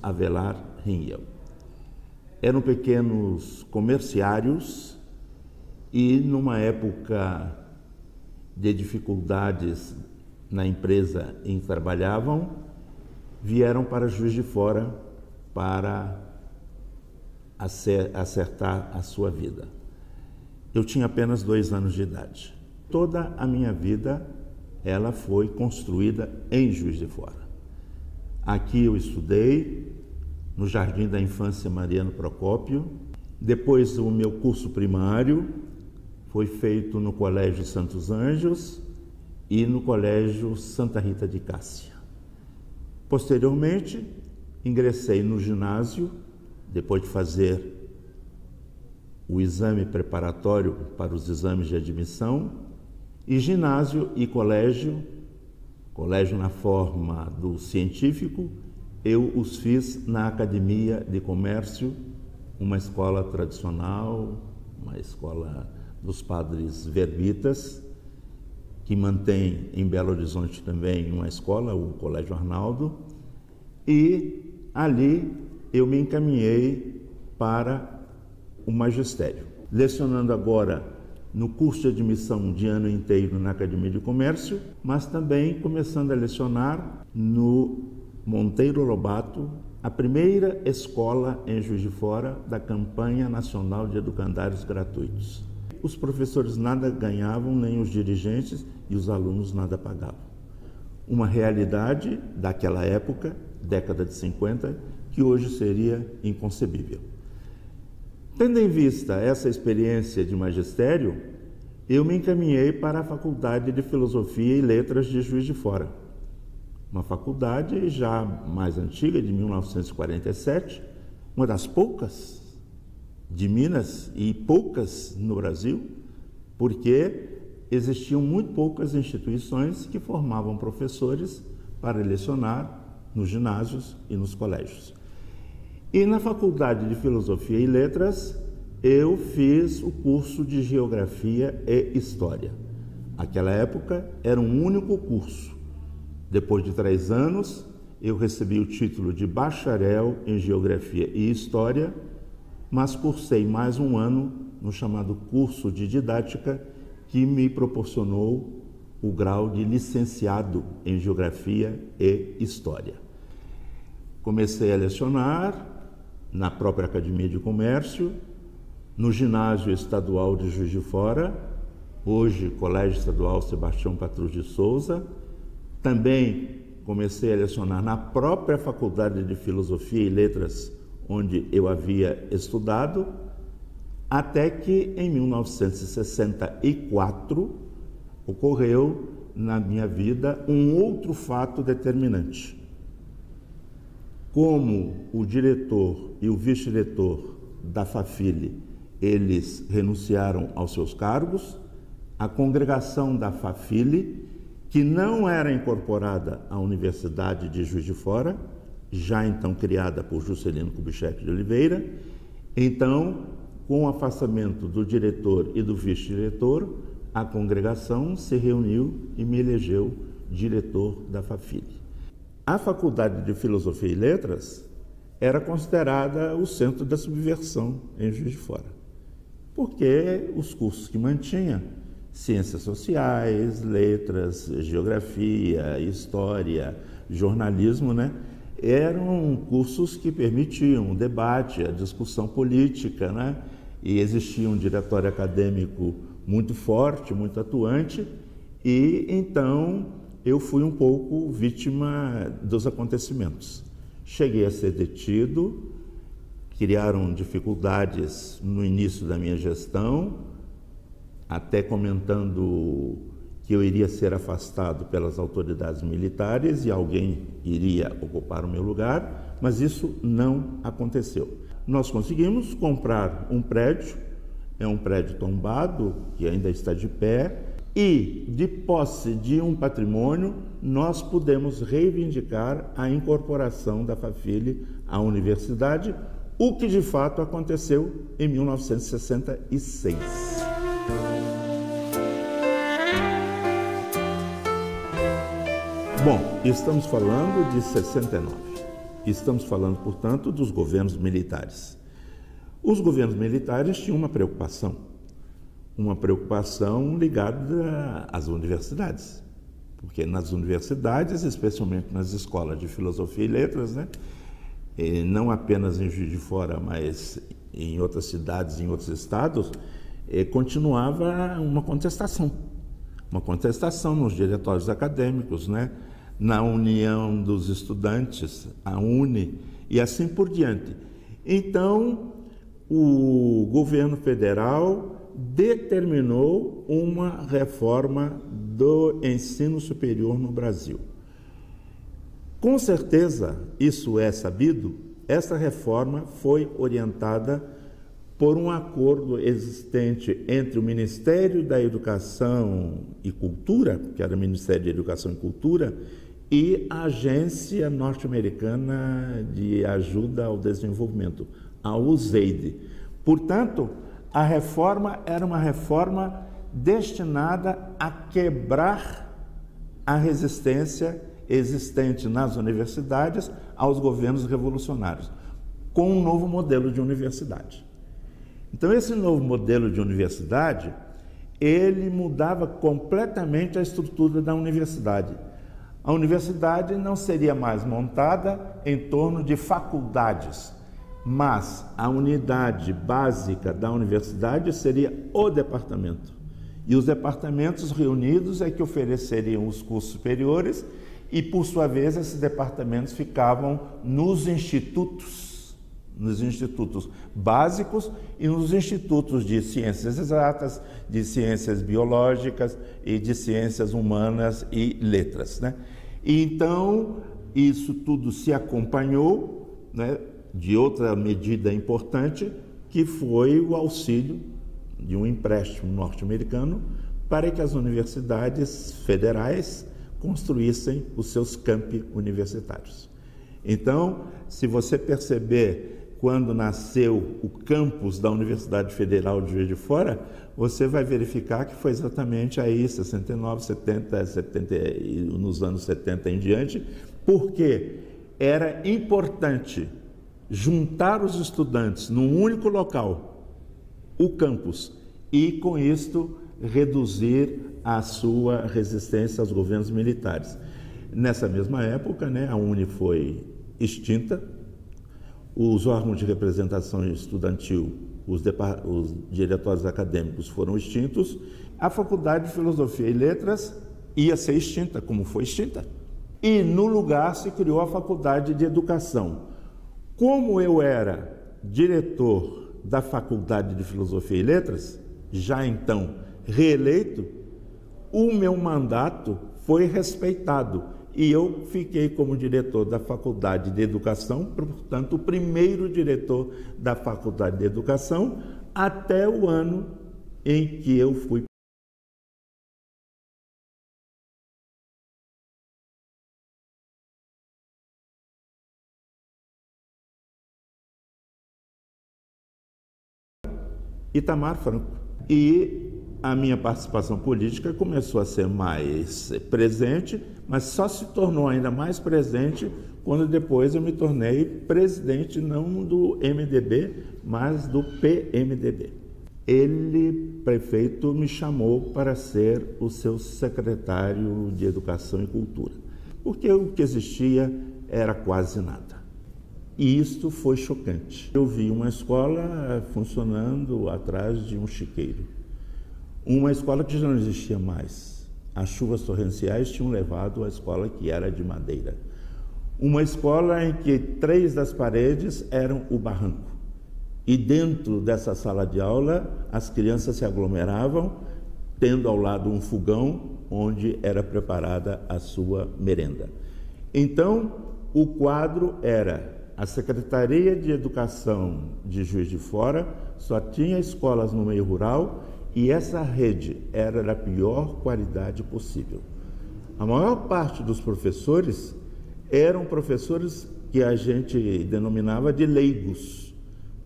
Avelar Ringel. Eram pequenos comerciários e, numa época de dificuldades na empresa em que trabalhavam, vieram para Juiz de Fora para acertar a sua vida. Eu tinha apenas 2 anos de idade. Toda a minha vida ela foi construída em Juiz de Fora. Aqui eu estudei no Jardim da Infância Mariano Procópio. Depois o meu curso primário foi feito no Colégio Santos Anjos e no Colégio Santa Rita de Cássia. Posteriormente, ingressei no ginásio, depois de fazer o exame preparatório para os exames de admissão, e ginásio e colégio na forma do científico, eu os fiz na Academia de Comércio, uma escola tradicional, uma escola dos padres verbitas, que mantém em Belo Horizonte também uma escola, o Colégio Arnaldo, e ali eu me encaminhei para o magistério, lecionando agora no curso de admissão de ano inteiro na Academia de Comércio, mas também começando a lecionar no Monteiro Lobato, a primeira escola em Juiz de Fora da campanha nacional de educandários gratuitos. Os professores nada ganhavam, nem os dirigentes, e os alunos nada pagavam. Uma realidade daquela época, década de 50, que hoje seria inconcebível. Tendo em vista essa experiência de magistério, eu me encaminhei para a Faculdade de Filosofia e Letras de Juiz de Fora. Uma faculdade já mais antiga, de 1947, uma das poucas de Minas e poucas no Brasil, porque existiam muito poucas instituições que formavam professores para lecionar nos ginásios e nos colégios. E na Faculdade de Filosofia e Letras, eu fiz o curso de Geografia e História. Naquela época, era um único curso. Depois de 3 anos, eu recebi o título de bacharel em Geografia e História, mas cursei mais um ano no chamado curso de Didática, que me proporcionou o grau de licenciado em Geografia e História. Comecei a lecionar na própria Academia de Comércio, no Ginásio Estadual de Juiz de Fora, hoje Colégio Estadual Sebastião Patrus de Souza. Também comecei a lecionar na própria Faculdade de Filosofia e Letras, onde eu havia estudado, até que em 1964 ocorreu na minha vida um outro fato determinante. Como o diretor e o vice-diretor da FAFIL, eles renunciaram aos seus cargos, a congregação da FAFIL, que não era incorporada à Universidade de Juiz de Fora, já então criada por Juscelino Kubitschek de Oliveira, então, com o afastamento do diretor e do vice-diretor, a congregação se reuniu e me elegeu diretor da FAFIL. A Faculdade de Filosofia e Letras era considerada o centro da subversão em Juiz de Fora, porque os cursos que mantinha, ciências sociais, letras, geografia, história, jornalismo, eram cursos que permitiam o debate, a discussão política, e existia um diretório acadêmico muito forte, muito atuante, e então eu fui um pouco vítima dos acontecimentos. Cheguei a ser detido, criaram dificuldades no início da minha gestão, até comentando que eu iria ser afastado pelas autoridades militares e alguém iria ocupar o meu lugar, mas isso não aconteceu. Nós conseguimos comprar um prédio, é um prédio tombado, que ainda está de pé, e, de posse de um patrimônio, nós pudemos reivindicar a incorporação da FAFIL à universidade, o que de fato aconteceu em 1966. Bom, estamos falando de 69. Estamos falando, portanto, dos governos militares. Os governos militares tinham uma preocupação ligada às universidades, porque nas universidades, especialmente nas escolas de filosofia e letras, né, não apenas em Juiz de Fora, mas em outras cidades, em outros estados, continuava uma contestação nos diretórios acadêmicos, né, na União dos Estudantes, a UNE, e assim por diante. Então, o governo federal determinou uma reforma do ensino superior no Brasil. Com certeza, isso é sabido, essa reforma foi orientada por um acordo existente entre o Ministério da Educação e Cultura, que era o Ministério da Educação e Cultura, e a Agência Norte-Americana de Ajuda ao Desenvolvimento, a USAID. Portanto, a reforma era uma reforma destinada a quebrar a resistência existente nas universidades aos governos revolucionários, com um novo modelo de universidade. Então, esse novo modelo de universidade, ele mudava completamente a estrutura da universidade. A universidade não seria mais montada em torno de faculdades, mas a unidade básica da universidade seria o departamento. E os departamentos reunidos é que ofereceriam os cursos superiores e, por sua vez, esses departamentos ficavam nos institutos básicos e nos institutos de ciências exatas, de ciências biológicas e de ciências humanas e letras, né? E então, isso tudo se acompanhou, né, de outra medida importante, que foi o auxílio de um empréstimo norte-americano para que as universidades federais construíssem os seus campi universitários. Então, se você perceber quando nasceu o campus da Universidade Federal de Juiz de Fora, você vai verificar que foi exatamente aí, 69, 70, nos anos 70 em diante, porque era importante juntar os estudantes num único local, o campus, e com isto reduzir a sua resistência aos governos militares. Nessa mesma época, né, a UNE foi extinta, os órgãos de representação estudantil, os diretórios acadêmicos foram extintos, a Faculdade de Filosofia e Letras ia ser extinta, como foi extinta. E no lugar se criou a Faculdade de Educação. Como eu era diretor da Faculdade de Filosofia e Letras, já então reeleito, o meu mandato foi respeitado e eu fiquei como diretor da Faculdade de Educação, portanto, o primeiro diretor da Faculdade de Educação, até o ano em que eu fui. Itamar Franco. E a minha participação política começou a ser mais presente, mas só se tornou ainda mais presente quando depois eu me tornei presidente não do MDB, mas do PMDB. Ele, prefeito, me chamou para ser o seu secretário de Educação e Cultura, porque o que existia era quase nada. E isto foi chocante. Eu vi uma escola funcionando atrás de um chiqueiro. Uma escola que já não existia mais. As chuvas torrenciais tinham levado a escola que era de madeira. Uma escola em que 3 das paredes eram o barranco. E dentro dessa sala de aula, as crianças se aglomeravam, tendo ao lado um fogão onde era preparada a sua merenda. Então, o quadro era: a Secretaria de Educação de Juiz de Fora só tinha escolas no meio rural e essa rede era da pior qualidade possível. A maior parte dos professores eram professores que a gente denominava de leigos,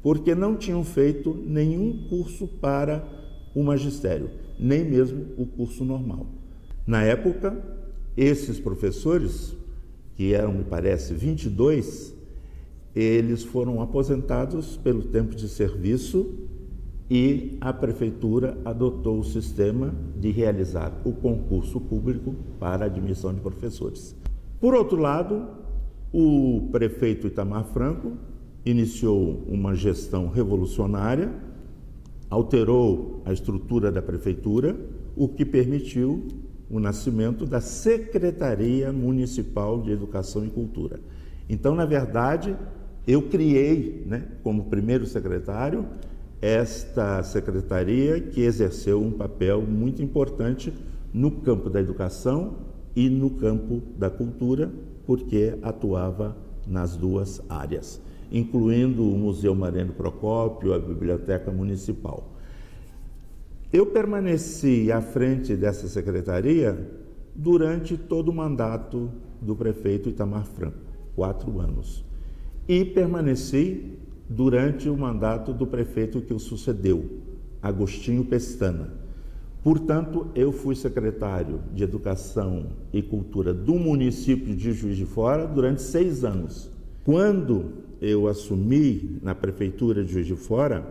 porque não tinham feito nenhum curso para o magistério, nem mesmo o curso normal. Na época, esses professores, que eram, me parece, 22, eles foram aposentados pelo tempo de serviço e a prefeitura adotou o sistema de realizar o concurso público para a admissão de professores. Por outro lado, o prefeito Itamar Franco iniciou uma gestão revolucionária, alterou a estrutura da prefeitura, o que permitiu o nascimento da Secretaria Municipal de Educação e Cultura. Então, na verdade, eu criei, como primeiro secretário, esta secretaria que exerceu um papel muito importante no campo da educação e no campo da cultura, porque atuava nas duas áreas, incluindo o Museu Mariano Procópio, a Biblioteca Municipal. Eu permaneci à frente dessa secretaria durante todo o mandato do prefeito Itamar Franco, 4 anos, e permaneci durante o mandato do prefeito que o sucedeu, Agostinho Pestana. Portanto, eu fui secretário de Educação e Cultura do município de Juiz de Fora durante 6 anos. Quando eu assumi na prefeitura de Juiz de Fora,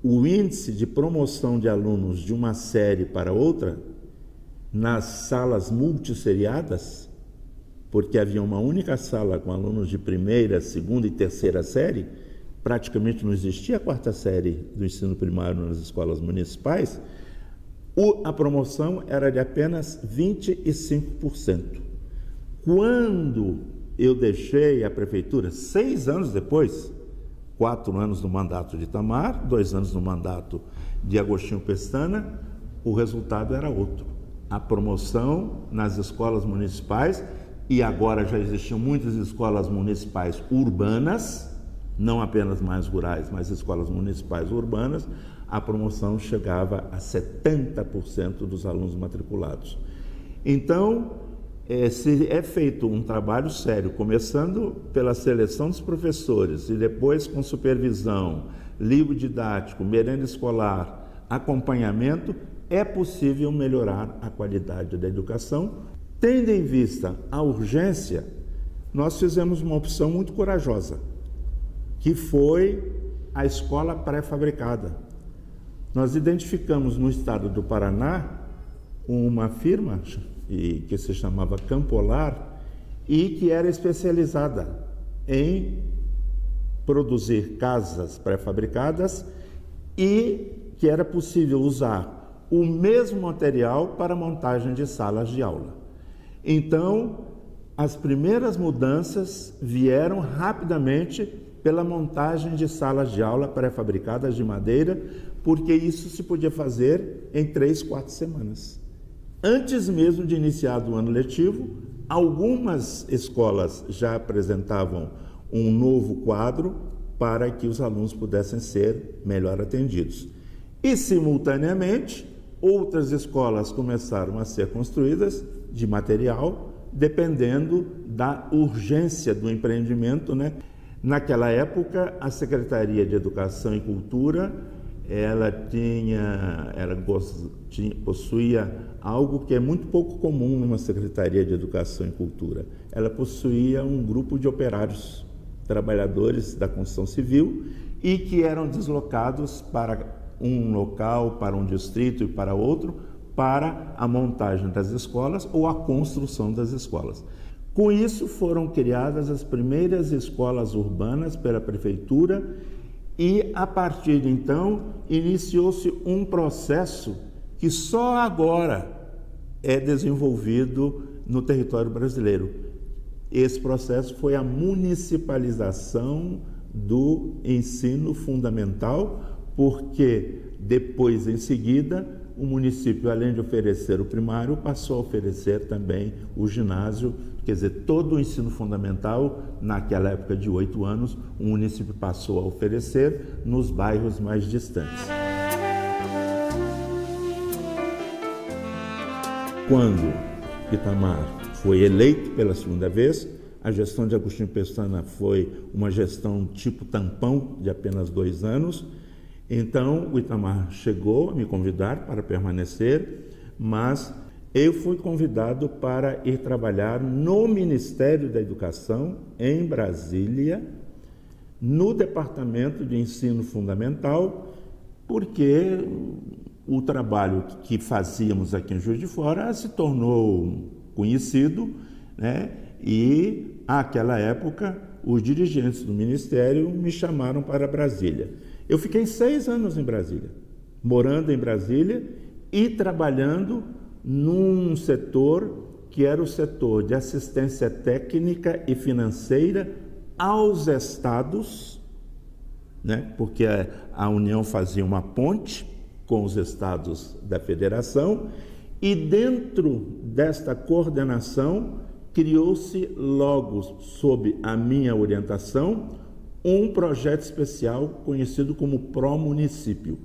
o índice de promoção de alunos de uma série para outra, nas salas multisseriadas, porque havia uma única sala com alunos de primeira, segunda e terceira série, praticamente não existia a 4ª série do ensino primário nas escolas municipais, a promoção era de apenas 25%. Quando eu deixei a prefeitura, 6 anos depois, 4 anos no mandato de Itamar, 2 anos no mandato de Agostinho Pestana, o resultado era outro. A promoção nas escolas municipais, e agora já existiam muitas escolas municipais urbanas, não apenas mais rurais, mas escolas municipais urbanas, a promoção chegava a 70% dos alunos matriculados. Então, se é feito um trabalho sério, começando pela seleção dos professores e depois com supervisão, livro didático, merenda escolar, acompanhamento, é possível melhorar a qualidade da educação. Tendo em vista a urgência, nós fizemos uma opção muito corajosa, que foi a escola pré-fabricada. Nós identificamos no estado do Paraná uma firma que se chamava Campolar e que era especializada em produzir casas pré-fabricadas e que era possível usar o mesmo material para montagem de salas de aula. Então, as primeiras mudanças vieram rapidamente pela montagem de salas de aula pré-fabricadas de madeira, porque isso se podia fazer em 3, 4 semanas. Antes mesmo de iniciar o ano letivo, algumas escolas já apresentavam um novo quadro para que os alunos pudessem ser melhor atendidos. E, simultaneamente, outras escolas começaram a ser construídas de material, dependendo da urgência do empreendimento, Naquela época, a Secretaria de Educação e Cultura, possuía algo que é muito pouco comum numa Secretaria de Educação e Cultura. Ela possuía um grupo de operários, trabalhadores da construção civil, e que eram deslocados para um local, para um distrito e para outro, para a montagem das escolas ou a construção das escolas. Com isso, foram criadas as primeiras escolas urbanas pela prefeitura e, a partir de então, iniciou-se um processo que só agora é desenvolvido no território brasileiro. Esse processo foi a municipalização do ensino fundamental, porque depois, em seguida, o município, além de oferecer o primário, passou a oferecer também o ginásio, quer dizer, todo o ensino fundamental, naquela época de 8 anos, o município passou a oferecer nos bairros mais distantes. Quando Itamar foi eleito pela segunda vez, a gestão de Agostinho Pestana foi uma gestão tipo tampão, de apenas 2 anos. Então, o Itamar chegou a me convidar para permanecer, mas eu fui convidado para ir trabalhar no Ministério da Educação, em Brasília, no Departamento de Ensino Fundamental, porque o trabalho que fazíamos aqui em Juiz de Fora se tornou conhecido, né? E, naquela época, os dirigentes do Ministério me chamaram para Brasília. Eu fiquei 6 anos em Brasília, morando em Brasília e trabalhando num setor que era o setor de assistência técnica e financeira aos estados, né? Porque a União fazia uma ponte com os estados da federação, e dentro desta coordenação criou-se logo, sob a minha orientação, um projeto especial conhecido como Promunicípio.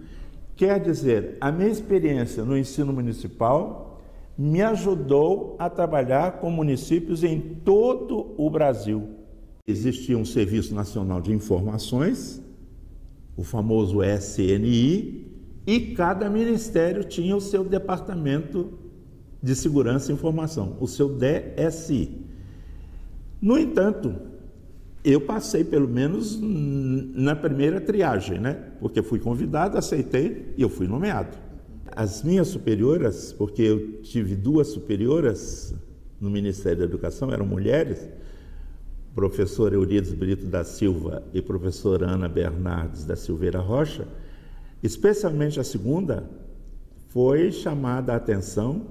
Quer dizer, a minha experiência no ensino municipal me ajudou a trabalhar com municípios em todo o Brasil. Existia um Serviço Nacional de Informações, o famoso SNI, e cada ministério tinha o seu Departamento de Segurança e Informação, o seu DSI. No entanto, eu passei pelo menos na primeira triagem, né? Porque fui convidado, aceitei e eu fui nomeado. As minhas superioras, porque eu tive 2 superioras no Ministério da Educação, eram mulheres, professora Eurides Brito da Silva e professora Ana Bernardes da Silveira Rocha. Especialmente a segunda foi chamada a atenção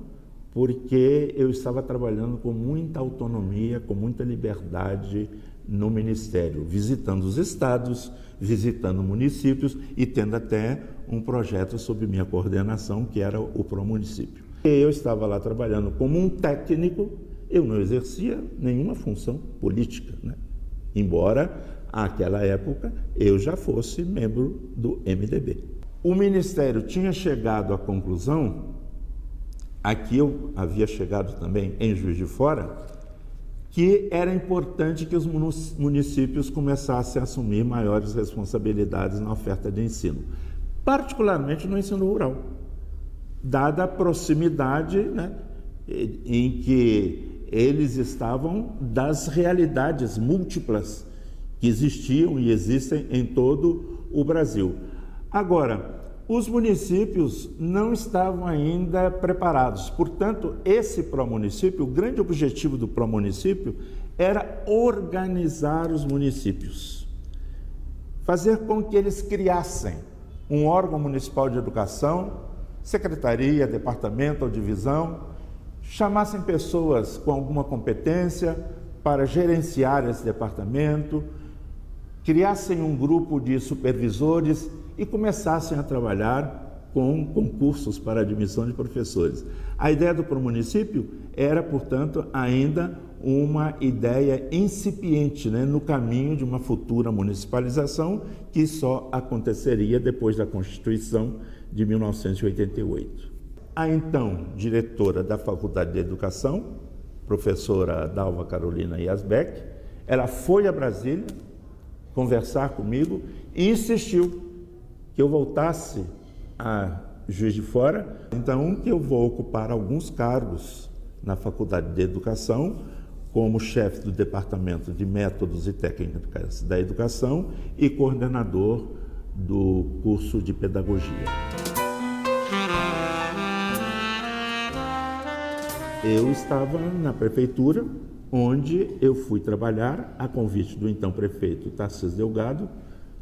porque eu estava trabalhando com muita autonomia, com muita liberdade no Ministério, visitando os estados, visitando municípios e tendo até um projeto sob minha coordenação, que era o Promunicípio. Eu estava lá trabalhando como um técnico, eu não exercia nenhuma função política, né? Embora, naquela época, eu já fosse membro do MDB. O Ministério tinha chegado à conclusão, aqui eu havia chegado também em Juiz de Fora, que era importante que os municípios começassem a assumir maiores responsabilidades na oferta de ensino, particularmente no ensino rural, dada a proximidade, né, em que eles estavam das realidades múltiplas que existiam e existem em todo o Brasil. Agora, os municípios não estavam ainda preparados. Portanto, esse Promunicípio, o grande objetivo do Promunicípio era organizar os municípios, fazer com que eles criassem um órgão municipal de educação, secretaria, departamento ou divisão, chamassem pessoas com alguma competência para gerenciar esse departamento, criassem um grupo de supervisores e começassem a trabalhar com concursos para admissão de professores. A ideia do Promunicípio era, portanto, ainda uma ideia incipiente, né, no caminho de uma futura municipalização que só aconteceria depois da Constituição de 1988. A então diretora da Faculdade de Educação, professora Dalva Carolina Yasbeck, ela foi a Brasília conversar comigo e insistiu que eu voltasse a Juiz de Fora, então que eu vou ocupar alguns cargos na Faculdade de Educação, como chefe do Departamento de Métodos e Técnicas da Educação e coordenador do curso de Pedagogia. Eu estava na prefeitura, onde eu fui trabalhar a convite do então prefeito Tarcísio Delgado,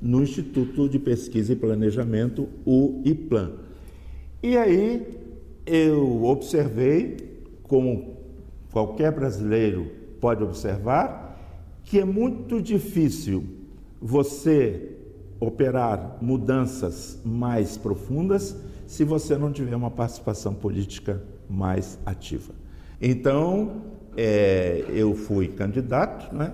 no Instituto de Pesquisa e Planejamento, o IPLAN. E aí eu observei, como qualquer brasileiro pode observar, que é muito difícil você operar mudanças mais profundas se você não tiver uma participação política mais ativa. Então, eu fui candidato, né,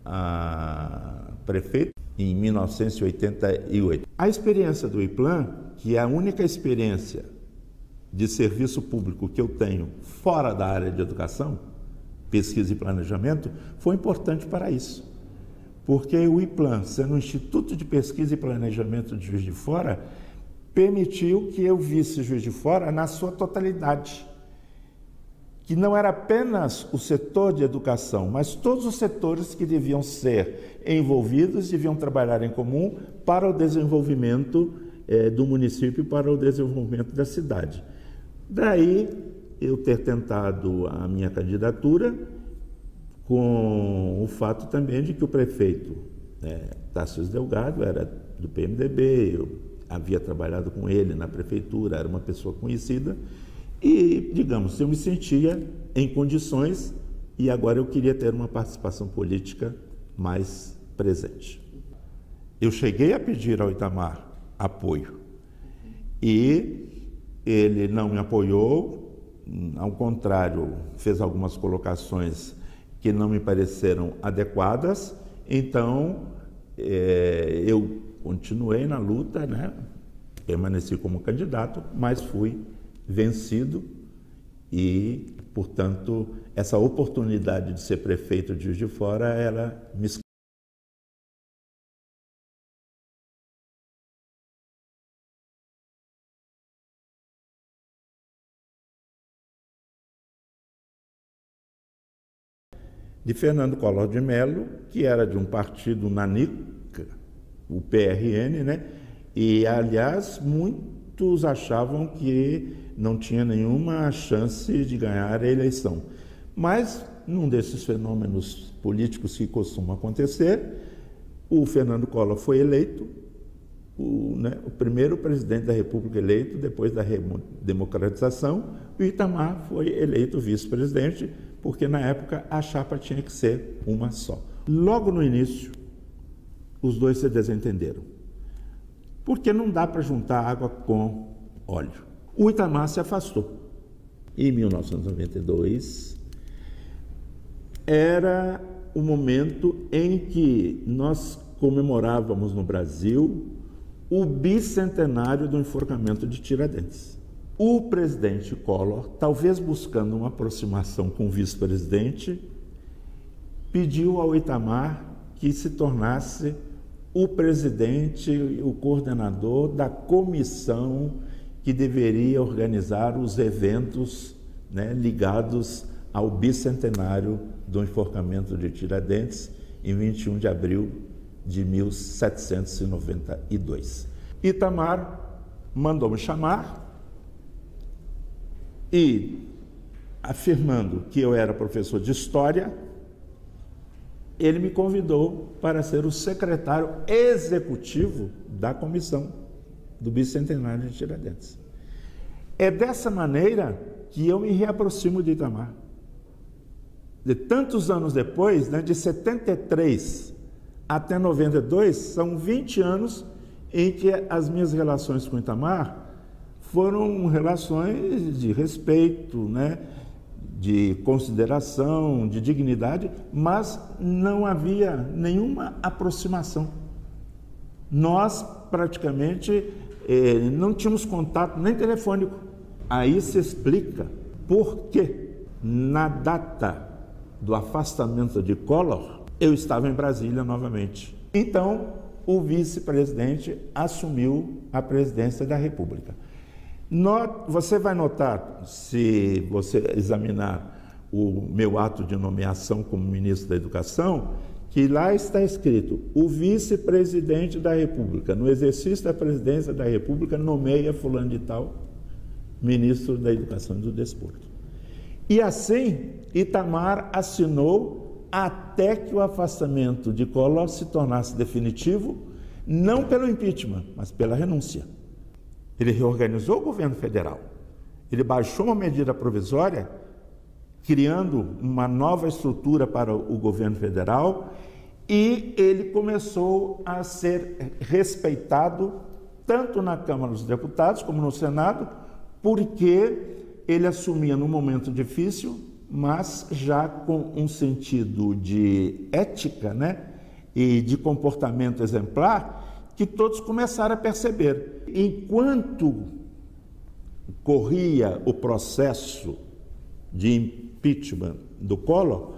a prefeito em 1988. A experiência do IPLAN, que é a única experiência de serviço público que eu tenho fora da área de educação, pesquisa e planejamento, foi importante para isso. Porque o IPLAN, sendo um Instituto de Pesquisa e Planejamento de Juiz de Fora, permitiu que eu visse Juiz de Fora na sua totalidade, que não era apenas o setor de educação, mas todos os setores que deviam ser envolvidos, deviam trabalhar em comum para o desenvolvimento do município, para o desenvolvimento da cidade. Daí eu ter tentado a minha candidatura, com o fato também de que o prefeito Tarcísio Delgado era do PMDB, eu havia trabalhado com ele na prefeitura, era uma pessoa conhecida, e, digamos, eu me sentia em condições e agora eu queria ter uma participação política mais presente. Eu cheguei a pedir ao Itamar apoio e ele não me apoiou, ao contrário, fez algumas colocações que não me pareceram adequadas, então eu continuei na luta, né? Permaneci como candidato, mas fui vencido e, portanto, essa oportunidade de ser prefeito de Juiz de Fora, ela me de Fernando Collor de Mello, que era de um partido nanica, o PRN, né? E, aliás, muitos achavam que não tinha nenhuma chance de ganhar a eleição. Mas, num desses fenômenos políticos que costumam acontecer, o Fernando Collor foi eleito, o primeiro presidente da República eleito depois da democratização, e o Itamar foi eleito vice-presidente, porque na época a chapa tinha que ser uma só. Logo no início, os dois se desentenderam, porque não dá para juntar água com óleo. O Itamar se afastou. Em 1992, era o momento em que nós comemorávamos no Brasil o bicentenário do enforcamento de Tiradentes. O presidente Collor, talvez buscando uma aproximação com o vice-presidente, pediu ao Itamar que se tornasse o presidente e o coordenador da comissão que deveria organizar os eventos, né, ligados ao bicentenário do enforcamento de Tiradentes, em 21 de abril de 1792. Itamar mandou me chamar e, afirmando que eu era professor de História, ele me convidou para ser o secretário executivo da comissão do bicentenário de Tiradentes. É dessa maneira que eu me reaproximo de Itamar. De tantos anos depois, né, de 73 até 92, são 20 anos em que as minhas relações com Itamar foram relações de respeito, né, de consideração, de dignidade, mas não havia nenhuma aproximação. Nós, praticamente, não tínhamos contato nem telefônico. Aí se explica por que, na data do afastamento de Collor, eu estava em Brasília novamente. Então, o vice-presidente assumiu a presidência da República. Você vai notar, se você examinar o meu ato de nomeação como ministro da Educação, que lá está escrito: o vice-presidente da República, no exercício da presidência da República, nomeia fulano de tal ministro da Educação e do Desporto. E assim, Itamar assinou até que o afastamento de Collor se tornasse definitivo, não pelo impeachment, mas pela renúncia. Ele reorganizou o governo federal, ele baixou uma medida provisória, criando uma nova estrutura para o governo federal, e ele começou a ser respeitado tanto na Câmara dos Deputados como no Senado, porque ele assumia num momento difícil, mas já com um sentido de ética, né, e de comportamento exemplar, que todos começaram a perceber. Enquanto corria o processo de impeachment do Collor,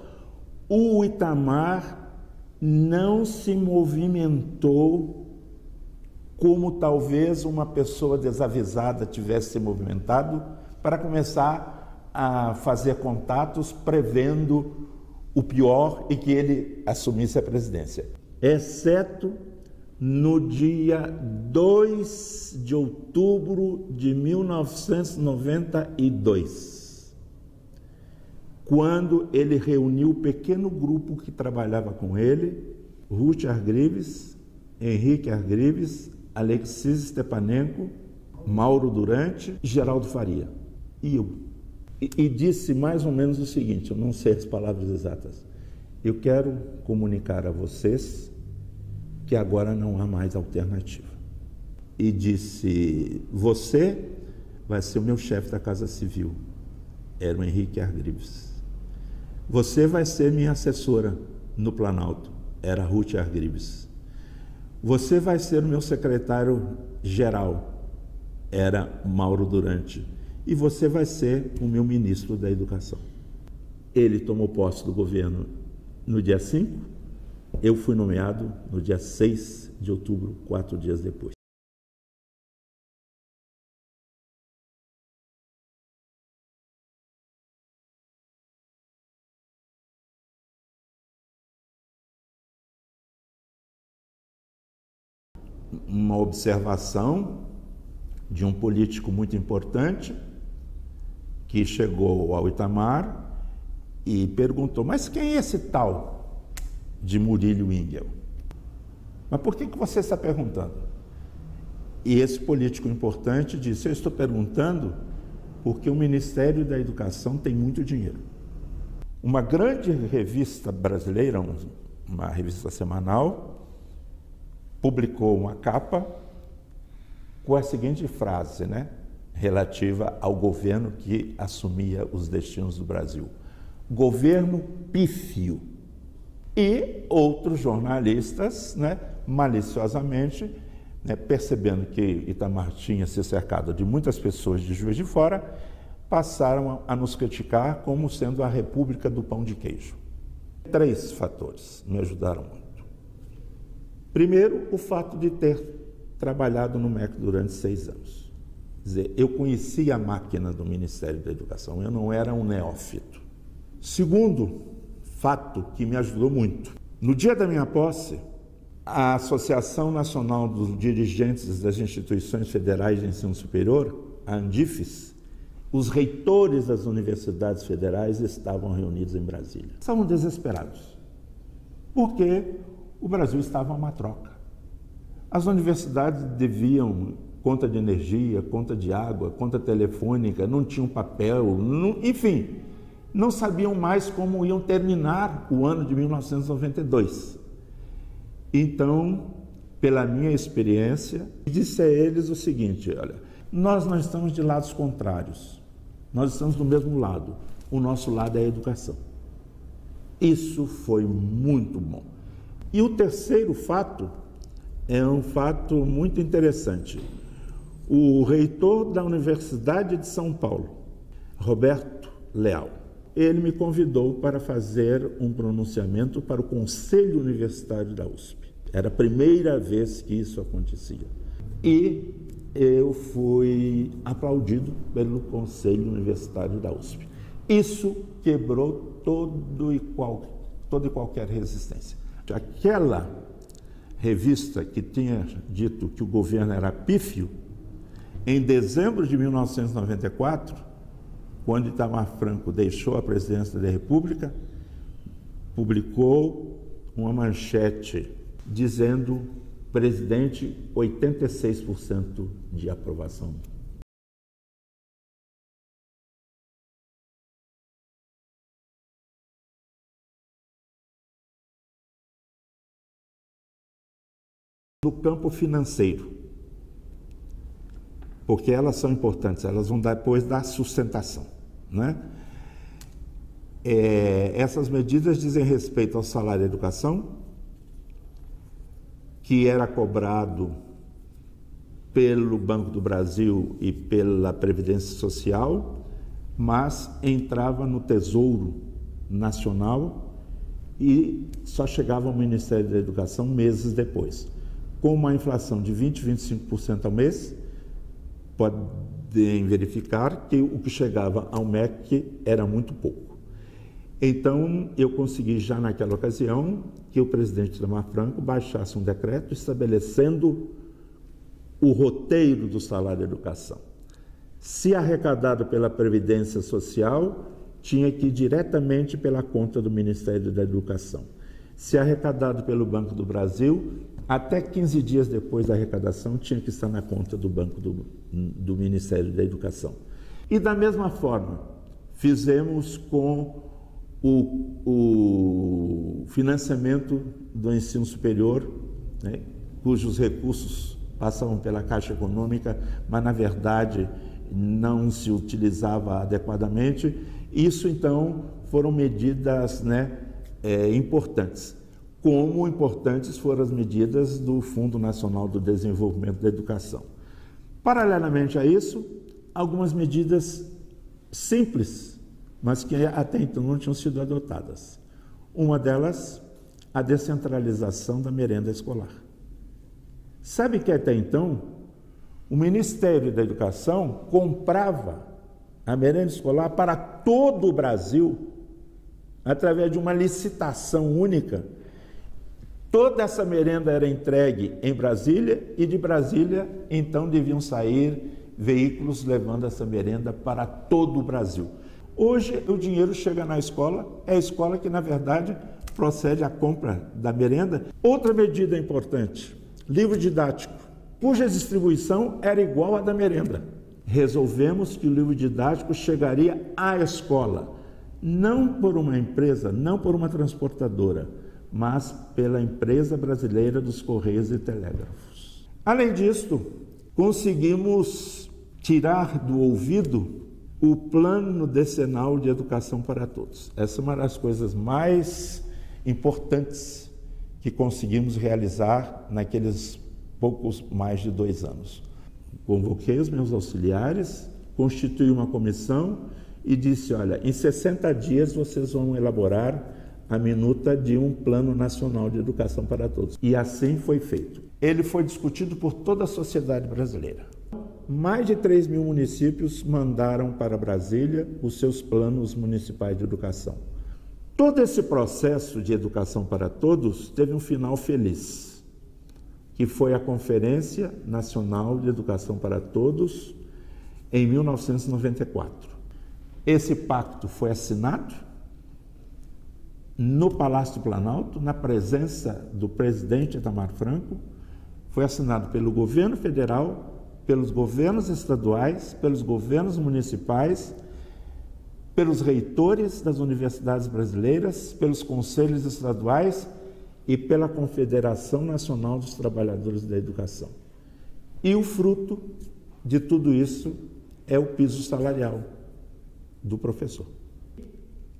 o Itamar não se movimentou como talvez uma pessoa desavisada tivesse se movimentado para começar a fazer contatos prevendo o pior e que ele assumisse a presidência. Exceto no dia 2 de outubro de 1992, quando ele reuniu o pequeno grupo que trabalhava com ele, Ruth Argrives, Henrique Argrives, Alexis Stepanenko, Mauro Durante e Geraldo Faria. E eu. E disse mais ou menos o seguinte, eu não sei as palavras exatas: eu quero comunicar a vocês que agora não há mais alternativa. E disse: você vai ser o meu chefe da Casa Civil. Era o Henrique Argrives. Você vai ser minha assessora no Planalto. Era a Ruth Argrives. Você vai ser o meu secretário-geral. Era Mauro Durante. E você vai ser o meu ministro da Educação. Ele tomou posse do governo no dia 5, eu fui nomeado no dia 6 de outubro, 4 dias depois. Uma observação de um político muito importante que chegou ao Itamar e perguntou: mas quem é esse tal de Murilo Wingel? Mas por que você está perguntando? E esse político importante disse: eu estou perguntando porque o Ministério da Educação tem muito dinheiro. Uma grande revista brasileira, uma revista semanal, publicou uma capa com a seguinte frase, relativa ao governo que assumia os destinos do Brasil: governo pífio. E outros jornalistas, maliciosamente, percebendo que Itamar tinha se cercado de muitas pessoas de Juiz de Fora, passaram a nos criticar como sendo a República do Pão de Queijo. 3 fatores me ajudaram muito. Primeiro, o fato de ter trabalhado no MEC durante 6 anos. Quer dizer, eu conhecia a máquina do Ministério da Educação, eu não era um neófito. Segundo fato que me ajudou muito: no dia da minha posse, a Associação Nacional dos Dirigentes das Instituições Federais de Ensino Superior, a ANDIFES, os reitores das universidades federais estavam reunidos em Brasília. Estavam desesperados, porque o Brasil estava a uma troca. As universidades deviam conta de energia, conta de água, conta telefônica, não tinham papel, enfim, não sabiam mais como iam terminar o ano de 1992. Então, pela minha experiência, disse a eles o seguinte: olha, nós não estamos de lados contrários, nós estamos do mesmo lado, o nosso lado é a educação. Isso foi muito bom. E o terceiro fato é um fato muito interessante. O reitor da Universidade de São Paulo, Roberto Leal, ele me convidou para fazer um pronunciamento para o Conselho Universitário da USP. Era a primeira vez que isso acontecia. E eu fui aplaudido pelo Conselho Universitário da USP. Isso quebrou toda e qualquer resistência. Aquela revista que tinha dito que o governo era pífio, em dezembro de 1994, quando Itamar Franco deixou a presidência da República, publicou uma manchete dizendo: presidente, 86% de aprovação. No campo financeiro, porque elas são importantes, elas vão depois dar sustentação, essas medidas dizem respeito ao salário da educação, que era cobrado pelo Banco do Brasil e pela Previdência Social, mas entrava no Tesouro Nacional e só chegava ao Ministério da Educação meses depois. Com uma inflação de 20%, 25% ao mês, pode em verificar que o que chegava ao MEC era muito pouco. Então, eu consegui já naquela ocasião que o presidente Itamar Franco baixasse um decreto estabelecendo o roteiro do salário de educação. Se arrecadado pela Previdência Social, tinha que ir diretamente pela conta do Ministério da Educação. Se arrecadado pelo Banco do Brasil, até 15 dias depois da arrecadação, tinha que estar na conta do Banco do Ministério da Educação. E da mesma forma, fizemos com o financiamento do ensino superior, né, cujos recursos passavam pela Caixa Econômica, mas na verdade não se utilizava adequadamente. Isso então foram medidas, né, importantes. Como importantes foram as medidas do Fundo Nacional do Desenvolvimento da Educação. Paralelamente a isso, algumas medidas simples, mas que até então não tinham sido adotadas. Uma delas, a descentralização da merenda escolar. Sabe que até então, o Ministério da Educação comprava a merenda escolar para todo o Brasil, através de uma licitação única. Toda essa merenda era entregue em Brasília e de Brasília, então, deviam sair veículos levando essa merenda para todo o Brasil. Hoje, o dinheiro chega na escola, é a escola que, na verdade, procede à compra da merenda. Outra medida importante, livro didático, cuja distribuição era igual à da merenda. Resolvemos que o livro didático chegaria à escola, não por uma empresa, não por uma transportadora, mas pela Empresa Brasileira dos Correios e Telégrafos. Além disso, conseguimos tirar do ouvido o Plano Decenal de Educação para Todos. Essa é uma das coisas mais importantes que conseguimos realizar naqueles poucos mais de 2 anos. Convoquei os meus auxiliares, constituí uma comissão e disse, olha, em 60 dias vocês vão elaborar a minuta de um Plano Nacional de Educação para Todos. E assim foi feito. Ele foi discutido por toda a sociedade brasileira. Mais de 3.000 municípios mandaram para Brasília os seus planos municipais de educação. Todo esse processo de educação para todos teve um final feliz, que foi a Conferência Nacional de Educação para Todos, em 1994. Esse pacto foi assinado no Palácio do Planalto, na presença do presidente Itamar Franco, foi assinado pelo governo federal, pelos governos estaduais, pelos governos municipais, pelos reitores das universidades brasileiras, pelos conselhos estaduais e pela Confederação Nacional dos Trabalhadores da Educação. E o fruto de tudo isso é o piso salarial do professor.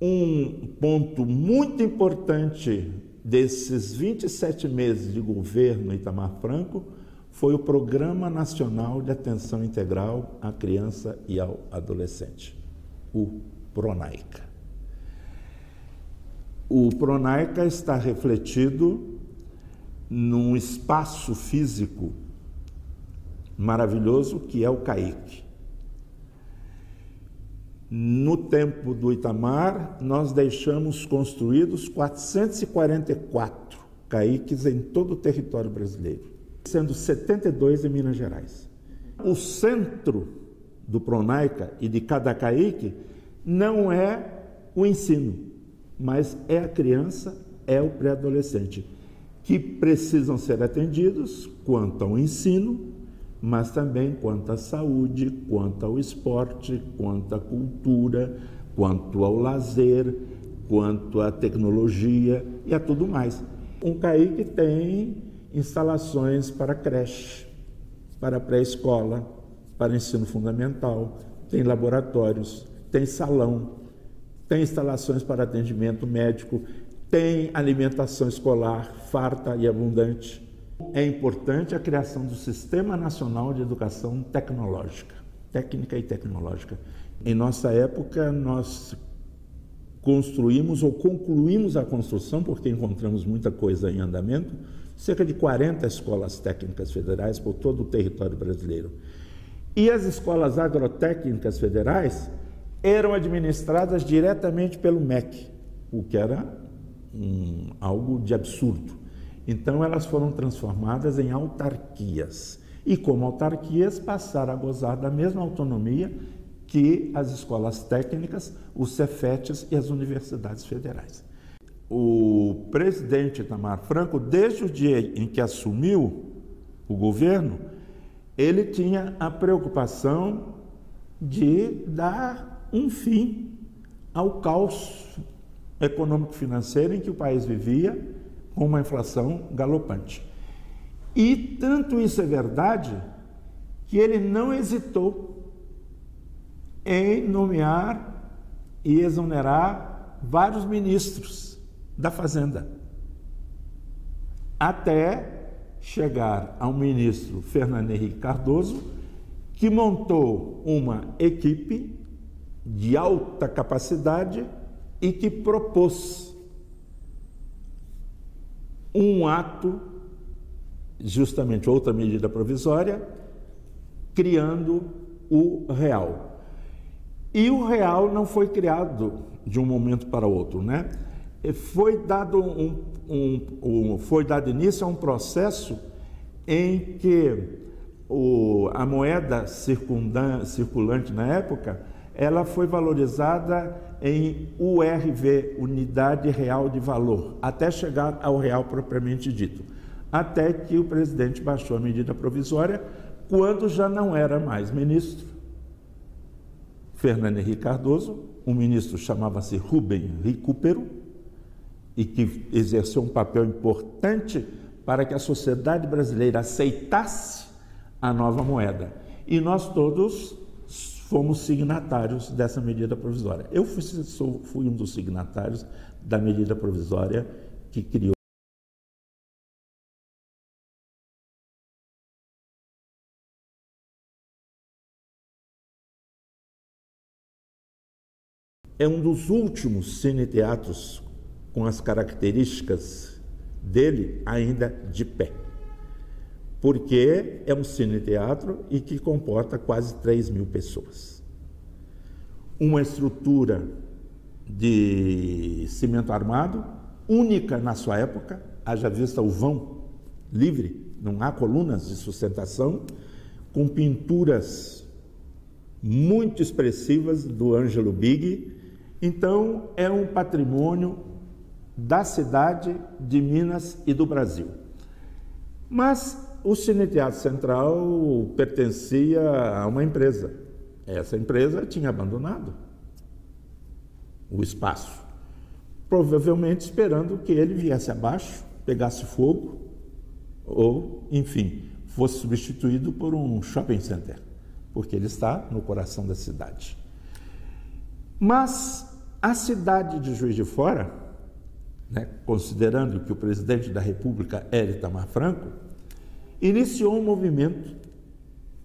Um ponto muito importante desses 27 meses de governo Itamar Franco foi o Programa Nacional de Atenção Integral à Criança e ao Adolescente, o PRONAICA. O PRONAICA está refletido num espaço físico maravilhoso que é o CAIC. No tempo do Itamar, nós deixamos construídos 444 CAICs em todo o território brasileiro, sendo 72 em Minas Gerais. O centro do PRONAICA e de cada CAIC não é o ensino, mas é a criança, é o pré-adolescente, que precisam ser atendidos quanto ao ensino, mas também quanto à saúde, quanto ao esporte, quanto à cultura, quanto ao lazer, quanto à tecnologia e a tudo mais. Um CAIC tem instalações para creche, para pré-escola, para ensino fundamental, tem laboratórios, tem salão, tem instalações para atendimento médico, tem alimentação escolar farta e abundante. É importante a criação do Sistema Nacional de Educação Tecnológica, técnica e tecnológica. Em nossa época, nós construímos ou concluímos a construção, porque encontramos muita coisa em andamento, cerca de 40 escolas técnicas federais por todo o território brasileiro. E as escolas agrotécnicas federais eram administradas diretamente pelo MEC, o que era algo de absurdo. Então elas foram transformadas em autarquias. E como autarquias passaram a gozar da mesma autonomia que as escolas técnicas, os Cefetes e as universidades federais. O presidente Itamar Franco, desde o dia em que assumiu o governo, ele tinha a preocupação de dar um fim ao caos econômico-financeiro em que o país vivia, com uma inflação galopante. E tanto isso é verdade que ele não hesitou em nomear e exonerar vários ministros da Fazenda, até chegar ao ministro Fernando Henrique Cardoso, que montou uma equipe de alta capacidade e que propôs um ato, justamente outra medida provisória, criando o real. E o real não foi criado de um momento para outro, né? Foi dado início a um processo em que a moeda circulante na época, ela foi valorizada em URV, Unidade Real de Valor, até chegar ao real propriamente dito. Até que o presidente baixou a medida provisória, quando já não era mais ministro Fernando Henrique Cardoso, um ministro chamava-se Rubem Recupero, e que exerceu um papel importante para que a sociedade brasileira aceitasse a nova moeda. E nós todos fomos signatários dessa medida provisória. Eu fui um dos signatários da medida provisória que criou. É um dos últimos cine-teatros com as características dele ainda de pé, porque é um cine-teatro e que comporta quase 3.000 pessoas. Uma estrutura de cimento armado, única na sua época, haja vista o vão livre, não há colunas de sustentação, com pinturas muito expressivas do Ângelo Biggi. Então, é um patrimônio da cidade de Minas e do Brasil. Mas o Cine Teatro Central pertencia a uma empresa. Essa empresa tinha abandonado o espaço, provavelmente esperando que ele viesse abaixo, pegasse fogo ou, enfim, fosse substituído por um shopping center, porque ele está no coração da cidade. Mas a cidade de Juiz de Fora, considerando que o presidente da República era Itamar Franco, iniciou um movimento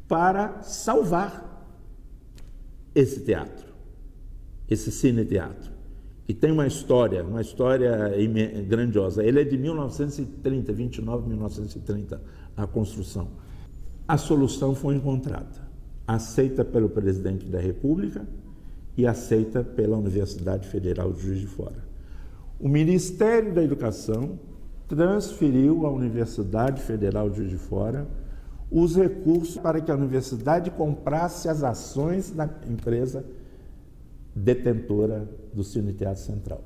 para salvar esse teatro, esse cine-teatro, que tem uma história grandiosa. Ele é de 1930, 29 de 1930, a construção. A solução foi encontrada, aceita pelo presidente da República e aceita pela Universidade Federal de Juiz de Fora. O Ministério da Educação transferiu à Universidade Federal de Juiz de Fora os recursos para que a universidade comprasse as ações da empresa detentora do Cine Teatro Central.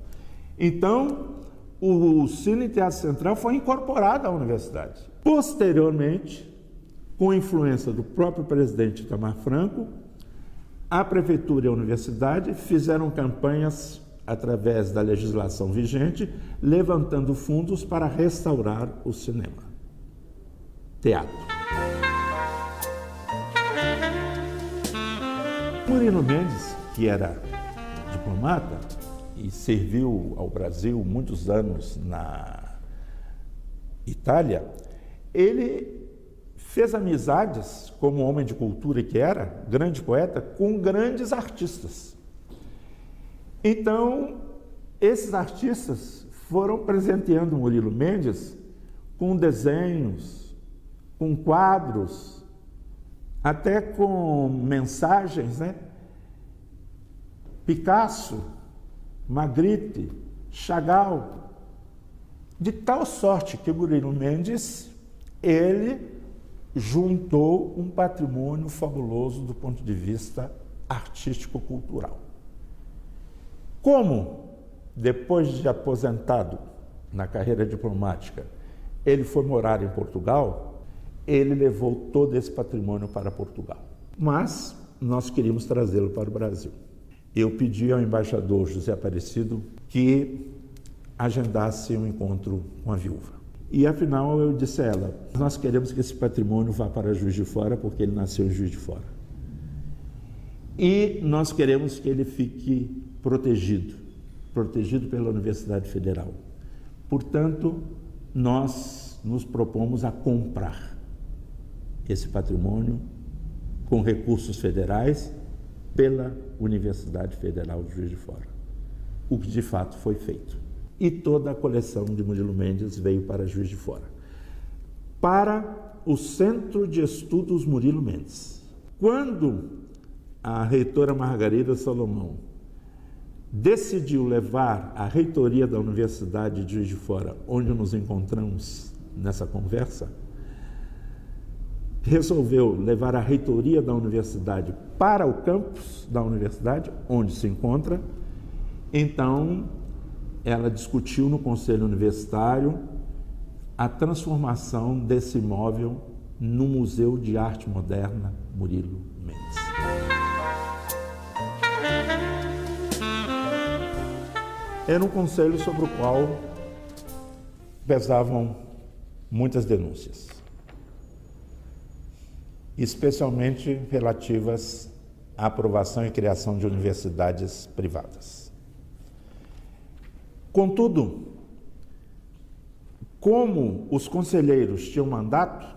Então, o Cine Teatro Central foi incorporado à universidade. Posteriormente, com a influência do próprio presidente Itamar Franco, a prefeitura e a universidade fizeram campanhas através da legislação vigente, levantando fundos para restaurar o cinema, teatro. Murilo Mendes, que era diplomata e serviu ao Brasil muitos anos na Itália, ele fez amizades, como homem de cultura que era, grande poeta, com grandes artistas. Então, esses artistas foram presenteando Murilo Mendes com desenhos, com quadros, até com mensagens, né? Picasso, Magritte, Chagall, de tal sorte que o Murilo Mendes, ele juntou um patrimônio fabuloso do ponto de vista artístico-cultural. Como, depois de aposentado na carreira diplomática, ele foi morar em Portugal, ele levou todo esse patrimônio para Portugal. Mas nós queríamos trazê-lo para o Brasil. Eu pedi ao embaixador José Aparecido que agendasse um encontro com a viúva. E afinal eu disse a ela, nós queremos que esse patrimônio vá para Juiz de Fora, porque ele nasceu em Juiz de Fora. E nós queremos que ele fique protegido pela Universidade Federal. Portanto, nós nos propomos a comprar esse patrimônio com recursos federais pela Universidade Federal de Juiz de Fora, o que de fato foi feito. E toda a coleção de Murilo Mendes veio para Juiz de Fora, para o Centro de Estudos Murilo Mendes. Quando a reitora Margarida Salomão decidiu levar a reitoria da Universidade de Juiz de Fora, onde nos encontramos nessa conversa, resolveu levar a reitoria da universidade para o campus da universidade, onde se encontra. Então, ela discutiu no Conselho Universitário a transformação desse imóvel no Museu de Arte Moderna Murilo Mendes. Era um conselho sobre o qual pesavam muitas denúncias, especialmente relativas à aprovação e criação de universidades privadas. Contudo, como os conselheiros tinham mandato,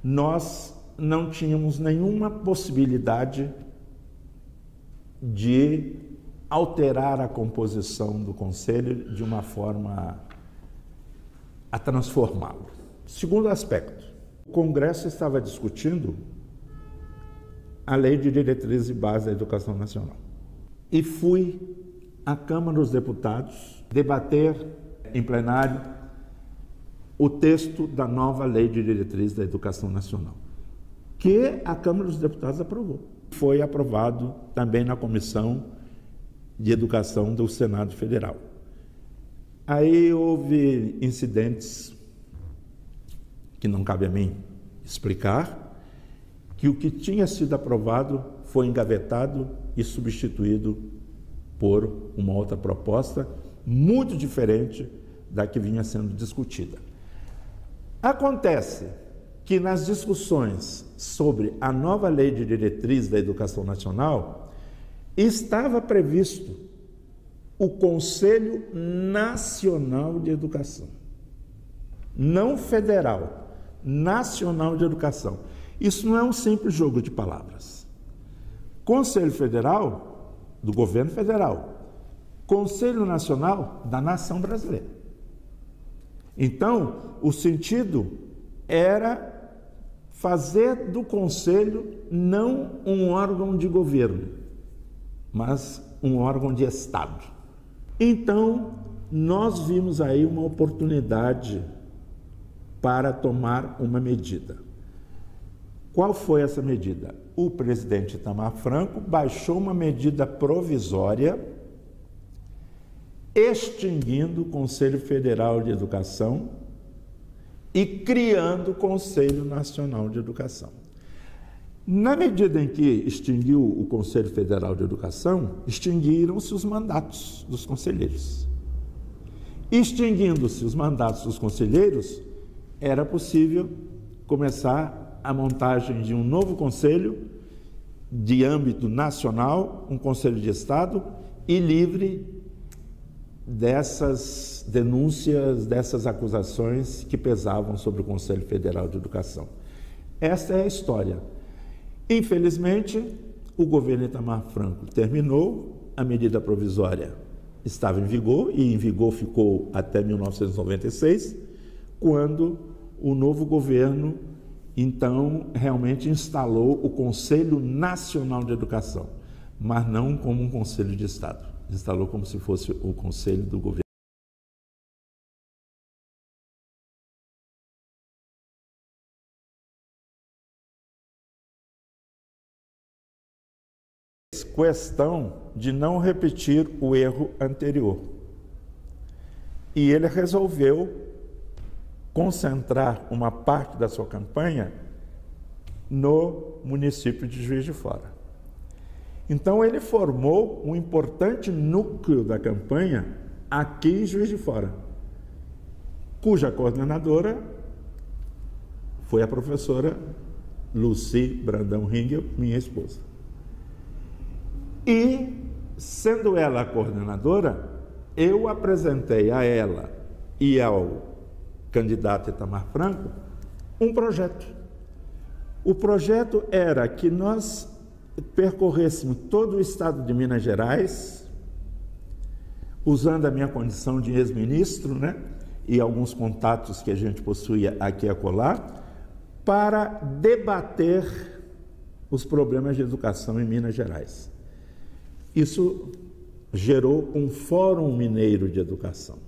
nós não tínhamos nenhuma possibilidade de alterar a composição do conselho de uma forma a transformá-lo. Segundo aspecto, o Congresso estava discutindo a Lei de Diretrizes e Bases da Educação Nacional. E fui à Câmara dos Deputados debater em plenário o texto da nova Lei de Diretrizes da Educação Nacional, que a Câmara dos Deputados aprovou. Foi aprovado também na Comissão de Educação do Senado Federal. Aí houve incidentes que não cabe a mim explicar, que o que tinha sido aprovado foi engavetado e substituído por uma outra proposta muito diferente da que vinha sendo discutida. Acontece que nas discussões sobre a nova Lei de Diretrizes da Educação Nacional, estava previsto o Conselho Nacional de Educação, não federal, nacional de educação. Isso não é um simples jogo de palavras. Conselho Federal, do governo federal, Conselho Nacional da nação brasileira. Então, o sentido era fazer do Conselho não um órgão de governo, mas um órgão de Estado. Então, nós vimos aí uma oportunidade para tomar uma medida. Qual foi essa medida? O presidente Itamar Franco baixou uma medida provisória extinguindo o Conselho Federal de Educação e criando o Conselho Nacional de Educação. Na medida em que extinguiu o Conselho Federal de Educação, extinguiram-se os mandatos dos conselheiros. Extinguindo-se os mandatos dos conselheiros, era possível começar a montagem de um novo conselho de âmbito nacional, um conselho de Estado, e livre dessas denúncias, dessas acusações que pesavam sobre o Conselho Federal de Educação. Esta é a história. Infelizmente, o governo Itamar Franco terminou, a medida provisória estava em vigor, e em vigor ficou até 1996, quando o novo governo Então, realmente instalou o Conselho Nacional de Educação, mas não como um conselho de Estado. Instalou como se fosse o conselho do governo. Questão de não repetir o erro anterior. E ele resolveu concentrar uma parte da sua campanha no município de Juiz de Fora. Então ele formou um importante núcleo da campanha aqui em Juiz de Fora, cuja coordenadora foi a professora Lucy Brandão Ringel, minha esposa. E, sendo ela a coordenadora, eu apresentei a ela e ao candidato Itamar Franco um projeto. O projeto era que nós percorrêssemos todo o estado de Minas Gerais, usando a minha condição de ex-ministro, né, e alguns contatos que a gente possuía aqui e acolá, para debater os problemas de educação em Minas Gerais. Isso gerou um Fórum Mineiro de Educação,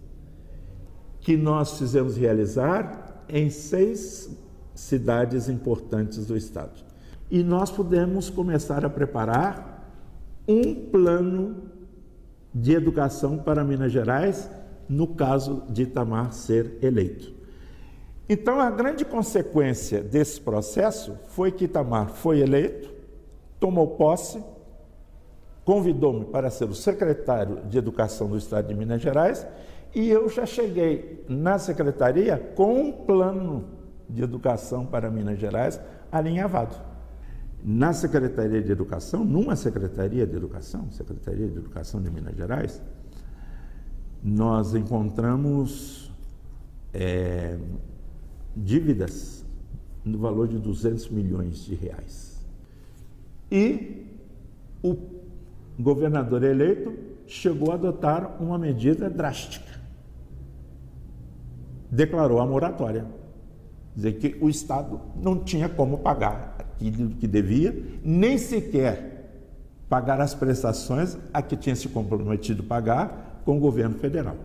que nós fizemos realizar em 6 cidades importantes do estado. E nós pudemos começar a preparar um plano de educação para Minas Gerais, no caso de Itamar ser eleito. Então, a grande consequência desse processo foi que Itamar foi eleito, tomou posse, convidou-me para ser o secretário de Educação do Estado de Minas Gerais e eu já cheguei na secretaria com um plano de educação para Minas Gerais alinhavado. Na Secretaria de Educação, numa Secretaria de Educação de Minas Gerais, nós encontramos dívidas no valor de 200 milhões de reais. E o governador eleito chegou a adotar uma medida drástica. Declarou a moratória. Dizer que o Estado não tinha como pagar aquilo que devia, nem sequer pagar as prestações a que tinha se comprometido a pagar com o governo federal.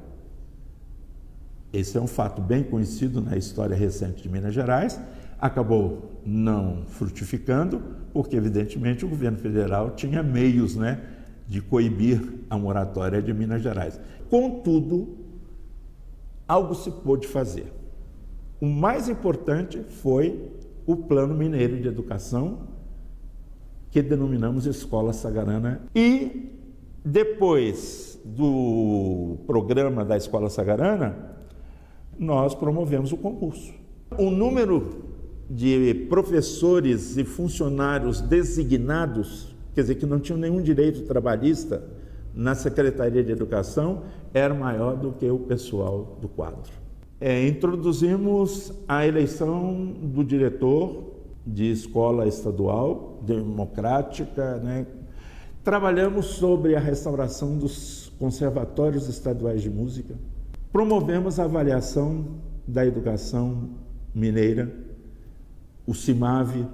Esse é um fato bem conhecido na história recente de Minas Gerais, acabou não frutificando, porque evidentemente o governo federal tinha meios, né, de coibir a moratória de Minas Gerais. Contudo, algo se pôde fazer. O mais importante foi o Plano Mineiro de Educação, que denominamos Escola Sagarana. E depois do programa da Escola Sagarana, nós promovemos o concurso. O número de professores e funcionários designados, quer dizer, que não tinham nenhum direito trabalhista na Secretaria de Educação, era maior do que o pessoal do quadro. Introduzimos a eleição do diretor de escola estadual, democrática, né? Trabalhamos sobre a restauração dos conservatórios estaduais de música, promovemos a avaliação da educação mineira, o CIMAV,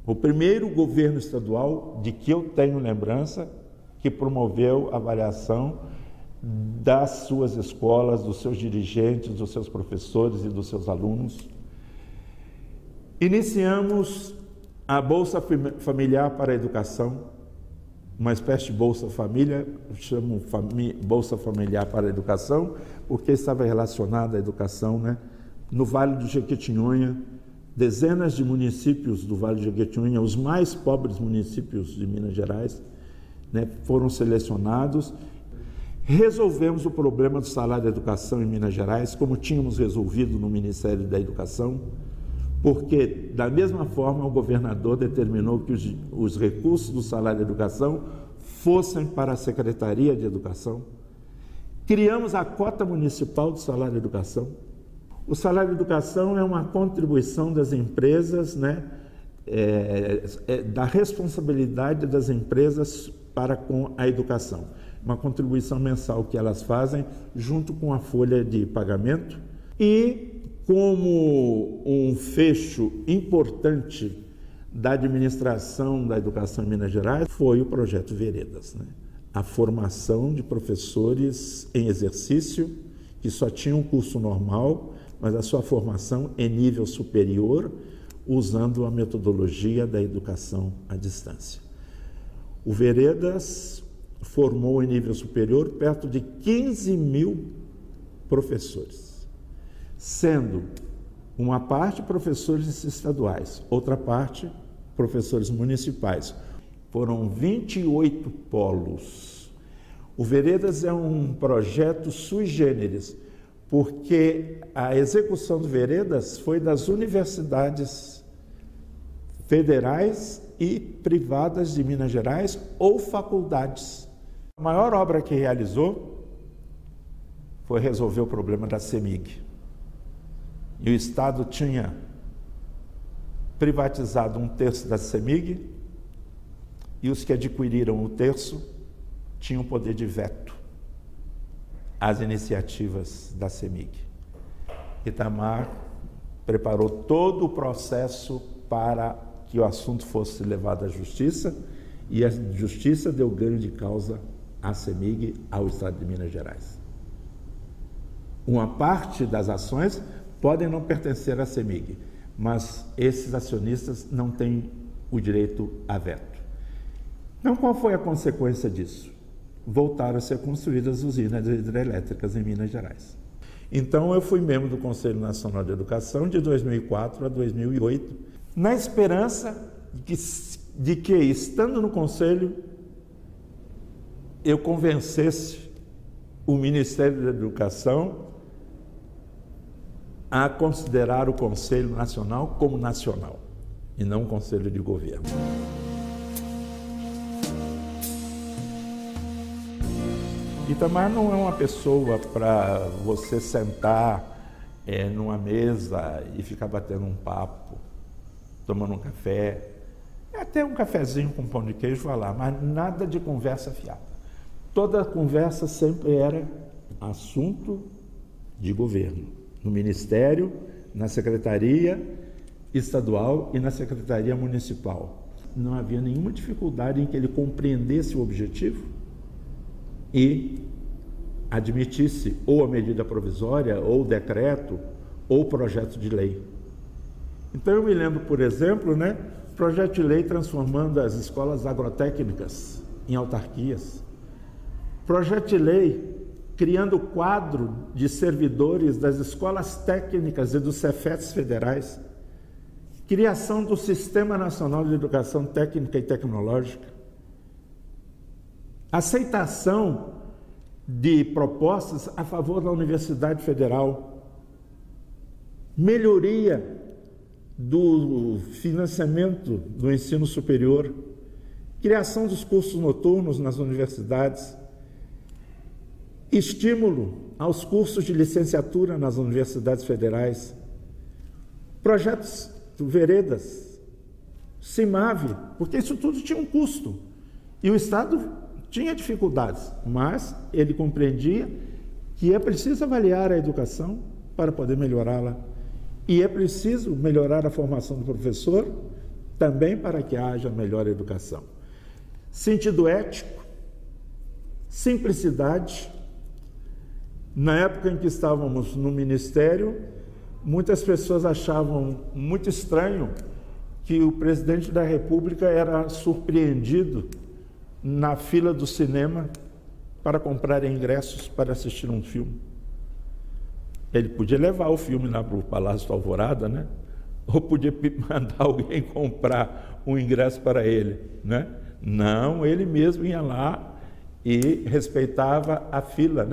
o primeiro governo estadual de que eu tenho lembrança que promoveu a avaliação das suas escolas, dos seus dirigentes, dos seus professores e dos seus alunos. Iniciamos a Bolsa Familiar para a Educação, uma espécie de Bolsa Família, chamo Bolsa Familiar para a Educação, porque estava relacionada à educação, né? No Vale do Jequitinhonha, dezenas de municípios do Vale do Jequitinhonha, os mais pobres municípios de Minas Gerais, né, foram selecionados. Resolvemos o problema do salário da educação em Minas Gerais, como tínhamos resolvido no Ministério da Educação, porque, da mesma forma, o governador determinou que os recursos do salário da educação fossem para a Secretaria de Educação. Criamos a cota municipal do salário da educação. O salário de educação é uma contribuição das empresas, né, da responsabilidade das empresas para com a educação. Uma contribuição mensal que elas fazem junto com a folha de pagamento. E como um fecho importante da administração da educação em Minas Gerais foi o projeto Veredas, né? A formação de professores em exercício que só tinham um curso normal, mas a sua formação em nível superior, usando a metodologia da educação à distância. O Veredas formou em nível superior perto de 15 mil professores, sendo uma parte professores estaduais, outra parte professores municipais. Foram 28 polos. O Veredas é um projeto sui generis, porque a execução do Veredas foi das universidades federais e privadas de Minas Gerais ou faculdades. A maior obra que realizou foi resolver o problema da CEMIG. E o Estado tinha privatizado 1/3 da CEMIG e os que adquiriram o 1/3 tinham poder de veto às iniciativas da CEMIG. Itamar preparou todo o processo para que o assunto fosse levado à Justiça e a Justiça deu ganho de causa à CEMIG, ao Estado de Minas Gerais. Uma parte das ações podem não pertencer à CEMIG, mas esses acionistas não têm o direito a veto. Então, qual foi a consequência disso? Voltaram a ser construídas usinas hidrelétricas em Minas Gerais. Então, eu fui membro do Conselho Nacional de Educação de 2004 a 2008, na esperança de que, estando no Conselho, eu convencesse o Ministério da Educação a considerar o Conselho Nacional como nacional, e não um Conselho de Governo. Itamar não é uma pessoa para você sentar numa mesa e ficar batendo um papo, tomando um café, até um cafezinho com pão de queijo vai lá, mas nada de conversa fiada. Toda conversa sempre era assunto de governo, no Ministério, na Secretaria Estadual e na Secretaria Municipal. Não havia nenhuma dificuldade em que ele compreendesse o objetivo e admitisse ou a medida provisória, ou o decreto, ou o projeto de lei. Então eu me lembro, por exemplo, projeto de lei transformando as escolas agrotécnicas em autarquias. Projeto de lei criando o quadro de servidores das escolas técnicas e dos Cefetes federais. Criação do Sistema Nacional de Educação Técnica e Tecnológica. Aceitação de propostas a favor da Universidade Federal. Melhoria do financiamento do ensino superior. Criação dos cursos noturnos nas universidades. Estímulo aos cursos de licenciatura nas universidades federais. Projetos Veredas, CIMAVE, porque isso tudo tinha um custo. E o Estado tinha dificuldades, mas ele compreendia que é preciso avaliar a educação para poder melhorá-la. E é preciso melhorar a formação do professor também para que haja melhor educação. Sentido ético, simplicidade. Na época em que estávamos no Ministério, muitas pessoas achavam muito estranho que o presidente da República era surpreendido na fila do cinema para comprar ingressos para assistir um filme. Ele podia levar o filme lá para o Palácio do Alvorada, ou podia mandar alguém comprar um ingresso para ele, Não, ele mesmo ia lá e respeitava a fila,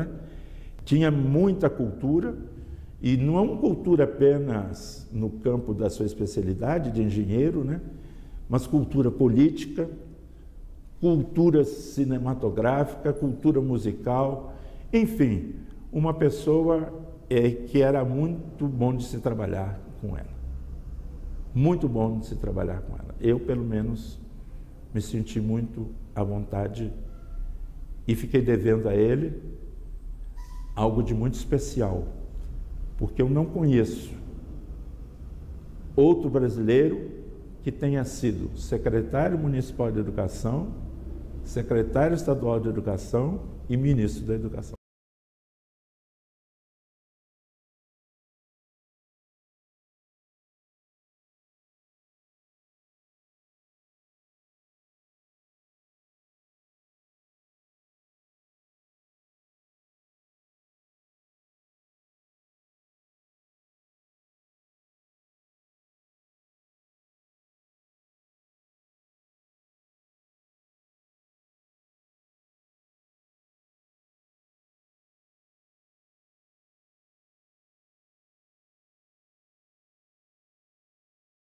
Tinha muita cultura, e não é uma cultura apenas no campo da sua especialidade de engenheiro, mas cultura política, cultura cinematográfica, cultura musical, enfim, uma pessoa que era muito bom de se trabalhar com ela. Muito bom de se trabalhar com ela. Eu, pelo menos, me senti muito à vontade e fiquei devendo a ele algo de muito especial, porque eu não conheço outro brasileiro que tenha sido secretário municipal de educação, secretário estadual de educação e ministro da educação.